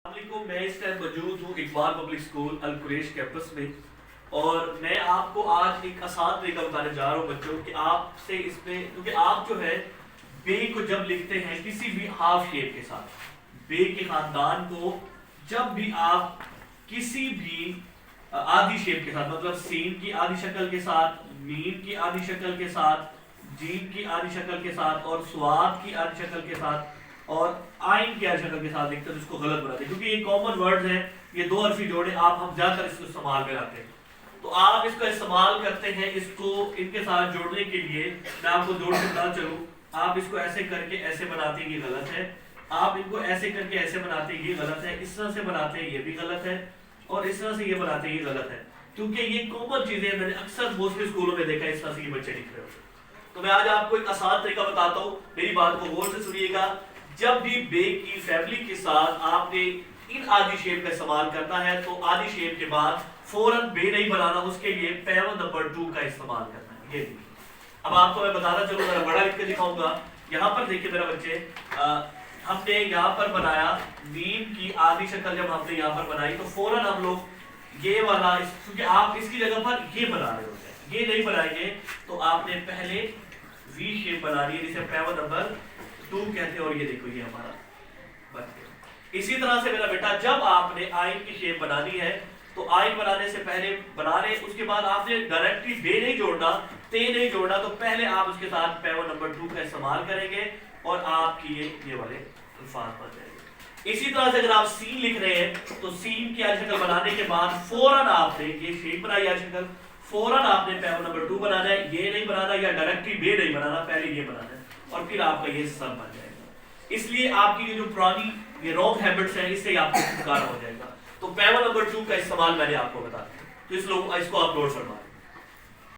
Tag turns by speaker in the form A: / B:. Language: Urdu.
A: السلام علیکم، میں اس ٹائم موجود ہوں اقبال پبلک اسکول القریش کیمپس میں، اور میں آپ کو آج ایک آسان طریقہ بتانے جا رہا ہوں بچوں کہ آپ سے اس میں، کیونکہ آپ جو ہے بے کو جب لکھتے ہیں کسی بھی ہاف شیپ کے ساتھ، بے کے خاندان کو جب بھی آپ کسی بھی آدھی شیپ کے ساتھ، مطلب سین کی آدھی شکل کے ساتھ، میم کی آدھی شکل کے ساتھ، جیم کی آدھی شکل کے ساتھ اور سواد کی آدھی شکل کے ساتھ اور آئین کی آدھی شکل کے ساتھ لکھتے ہیں، اس کو غلط بناتے ہیں، کیونکہ یہ کامن ورڈز ہیں، یہ دو حرفی جوڑے آپ ہم زیادہ تر اس کو استعمال میں لاتے ہیں، تو آپ اس کا استعمال کرتے ہیں اس کو ان کے ساتھ جوڑنے کے لیے۔ میں آپ کو جوڑ کے بتا چلوں، آپ اس کو ایسے کر کے ایسے بناتے ہیں، یہ غلط ہے، آپ ان کو ایسے کر کے ایسے بناتے ہیں، یہ غلط ہے، اس طرح سے بناتے ہیں، یہ بھی غلط ہے، اور اس طرح سے یہ بناتے ہیں، یہ غلط ہے، کیونکہ یہ کامن چیزیں میں نے اکثر موسٹلی اسکولوں میں دیکھا ہے، اس طرح سے یہ بچے لکھ رہے ہوتے ہیں۔ تو میں آج آپ کو ایک آسان طریقہ بتاتا ہوں، میری بات کو غور سے سنیے گا۔ جب بھی بے کی فیملی کے ساتھ آپ نے ان آدھی شیپ کا استعمال کرنا ہے تو آدھی شیپ کے بعد فوراً بے نہیں بنانا، اس کے لیے پیون نمبر 2 کا استعمال کرنا ہے۔ یہ دیکھیے، اب آپ کو میں بتانا چلوں، ذرا بڑا لکھ کے دکھاؤں گا۔ یہاں پر دیکھیے میرے بچے، ہم نے یہاں پر بنایا میم کی آدھی شکل، جب ہم نے یہاں پر بنائی تو فوراً ہم لوگ یہ والا، کیونکہ آپ اس کی جگہ پر یہ بنا رہے ہوتے ہیں، یہ نہیں بنائیں گے تو آپ نے پہلے وی شیپ بنانی ہے، جسے پیون نمبر 2 کہتے ہیں، اور یہ دیکھو یہ ہمارا بن گیا۔ اسی طرح سے میرا بیٹا، جب آپ نے آئین کی شیپ بنانی ہے تو آئین بنانے سے پہلے بنا لیں، اس کے بعد آپ نے ڈائریکٹلی بے نہیں جوڑنا، تے نہیں جوڑنا، تو پہلے آپ اس کے ساتھ پیون نمبر 2 کا استعمال کریں گے اور آپ کی یہ والے الفاظ بن جائیں گے۔ اسی طرح سے اگر آپ سین لکھ رہے ہیں تو سین کی آدھی شکل بنانے کے بعد فوراً آپ نے یہ شیپ بنائی آدھی شکل، فوراً آپ نے پیون نمبر 2 بنانا ہے، یہ نہیں بنانا یا ڈائریکٹلی بے نہیں بنانا، پہلے یہ بنانا ہے، اور پھر آپ کا یہ سب بن جائے گا۔ اس لیے آپ کی جو پرانی یہ رانگ ہیبٹس ہیں، اس سے آپ کو چھٹکارا ہو جائے گا۔ تو پیون نمبر 2 کا استعمال میں نے آپ کو بتا دیا، تو اس کو اپلوڈ فرمائیں۔